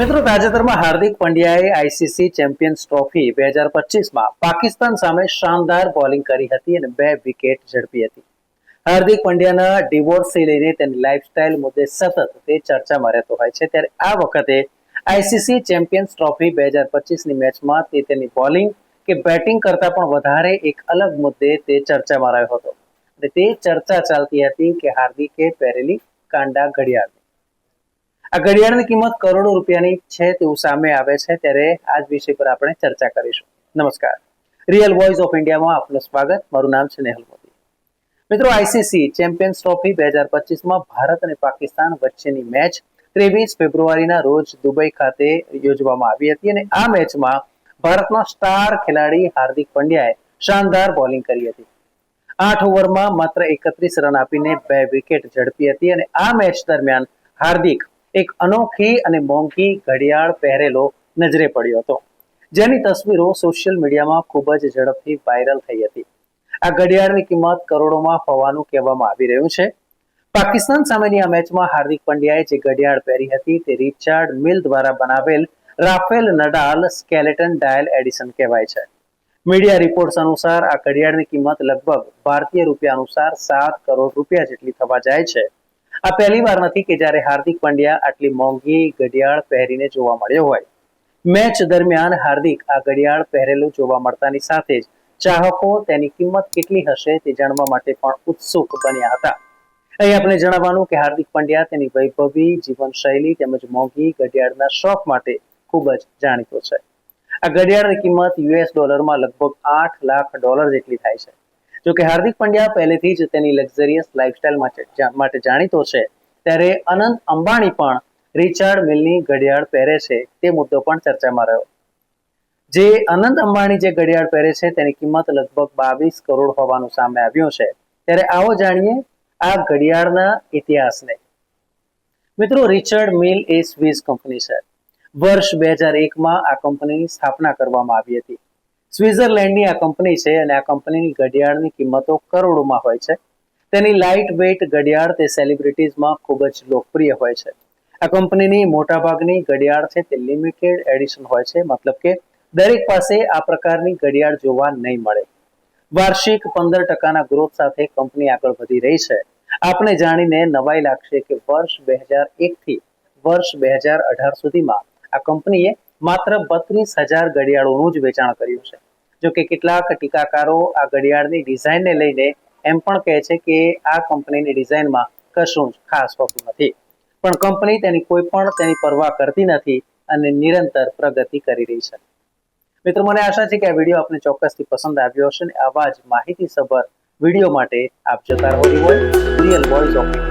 મિત્રો તાજેતરમાં હાર્દિક પંડ્યાએ આઈસીસી ચેમ્પિયન્સ ટ્રોફી 2025માં પાકિસ્તાન સામે શાનદાર બોલિંગ કરી હતી અને 2 વિકેટ ઝડપી હતી. હાર્દિક પંડ્યાના ડિવોર્સથી લઈને તેની લાઇફસ્ટાઇલ મુદ્દે સતત તે ચર્ચામાં રહેતો હોય છે. ત્યારે આ વખતે આઈસીસી ચેમ્પિયન્સ ટ્રોફી 2025ની મેચમાં તે તેની બોલિંગ કે બેટિંગ કરતા પણ વધારે એક અલગ મુદ્દે તે ચર્ચામાં રહ્યો હતો. અને તે ચર્ચા ચાલતી હતી કે હાર્દિકે પહેરેલી કાંડા ઘડિયાળ. આ ઘડિયાળની કિંમત કરોડો રૂપિયાની છે તેવું સામે આવે છે. ત્યારે આ જ વિષય પર આપણે ચર્ચા કરીશું. નમસ્કાર, રિયલ વોઇસ ઓફ ઇન્ડિયામાં આપનું સ્વાગત. મારું નામ છે નેહલ મોદી. મિત્રો, આઈસીસી ચેમ્પિયન્સ ટ્રોફી 2025માં ભારત અને પાકિસ્તાન વચ્ચેની મેચ 23 ફેબ્રુઆરીના રોજ દુબઈ ખાતે યોજવામાં આવી હતી અને આ મેચમાં ભારતના સ્ટાર ખેલાડી હાર્દિક પંડ્યાએ શાનદાર બોલિંગ કરી હતી. 8 ઓવરમાં માત્ર 31 રન આપીને 2 વિકેટ ઝડપી હતી અને આ મેચ દરમિયાન હાર્દિક એક અનોખી અને મોંઘી ઘડિયાળ પહેરેલો નજરે પડ્યો હતો, જેની તસવીરો સોશિયલ મીડિયામાં ખૂબ જ ઝડપથી વાયરલ થઈ હતી. આ ઘડિયાળની કિંમત કરોડોમાં હોવાનું કહેવામાં આવી રહ્યું છે. પાકિસ્તાન સામેની આ મેચમાં હાર્દિક પંડ્યાએ જે ઘડિયાળ પહેરી હતી તે રિચાર્ડ મિલ દ્વારા બનાવેલ Rafale Nadal skeleton dial addition કહેવાય છે. મીડિયા રિપોર્ટ્સ અનુસાર આ ઘડિયાળની કિંમત લગભગ ભારતીય રૂપિયા અનુસાર 7 કરોડ રૂપિયા જેટલી થવા જાય છે. આ પહેલી વાર નથી કે જ્યારે હાર્દિક પંડ્યા આટલી મોંઘી ઘડિયાળ પહેરીને જોવા મળ્યો હોય. મેચ દરમિયાન હાર્દિક આ ઘડિયાળ પહેરેલું જોવા મળતાની સાથે જ ચાહકો તેની કિંમત કેટલી હશે તે જાણવા માટે પણ ઉત્સુક બન્યા હતા. અહીં આપણે જણાવવાનું કે હાર્દિક પંડ્યા તેની વૈભવી જીવનશૈલી તેમજ મોંઘી ઘડિયાળના શોખ માટે ખૂબ જ જાણીતો છે. આ ઘડિયાળની કિંમત $માં લગભગ $8 લાખ જેટલી થાય છે. જોકે હાર્દિક પંડ્યા પહેલેથી જ તેની લક્ઝરિયસ લાઇફસ્ટાઇલ માટે જાણીતો છે, ત્યારે અનંત અંબાણી પણ રિચાર્ડ મિલની ઘડિયાળ પહેરે છે તે મુદ્દો પણ ચર્ચામાં રહ્યો. જે અનંત અંબાણી જે ઘડિયાળ પહેરે છે તેની કિંમત લગભગ 22 કરોડ હોવાનું સામે આવ્યું છે. ત્યારે આવો જાણીએ આ ઘડિયાળના ઇતિહાસને. મિત્રો, રિચાર્ડ મિલ એ સ્વિસ કંપની છે. વર્ષ 2001માં આ કંપનીની સ્થાપના કરવામાં આવી હતી. સ્વિટ્ઝરલેન્ડની આ કંપની છે અને આ કંપનીની ઘડિયાળની કિંમતો કરોડોમાં હોય છે. તેની લાઇટ વેઇટ ઘડિયાળ તે સેલિબ્રિટીઝમાં ખૂબ જ લોકપ્રિય હોય છે. આ કંપનીની મોટાભાગની ઘડિયાળ છે તે લિમિટેડ એડિશન હોય છે, મતલબ કે દરેક પાસે આ પ્રકારની ઘડિયાળ જોવા નહીં મળે. વાર્ષિક 15% ગ્રોથ સાથે કંપની આગળ વધી રહી છે. આપને જાણીને નવાઈ લાગશે કે વર્ષ 2001 થી વર્ષ 2018 સુધીમાં આ કંપનીએ માત્ર 32,000 ઘડિયાળોનું જ વેચાણ કર્યું છે. જોકે કેટલાક ટીકાકારો આ ઘડિયાળની ડિઝાઇનને લઈને એમ પણ કહે છે કે આ કંપનીની ડિઝાઇનમાં કશું જ ખાસ હોતું નથી, પણ કંપની તેની પરવા કરતી નથી અને નિરંતર પ્રગતિ કરી રહી છે. મિત્રો, મને આશા છે કે આ વિડીયો આપને ચોક્કસથી પસંદ આવ્યો હશે અને આવા જ માહિતીસભર વિડીયો માટે આપ જોતા રહો રિયલ વોઇસ ઓફ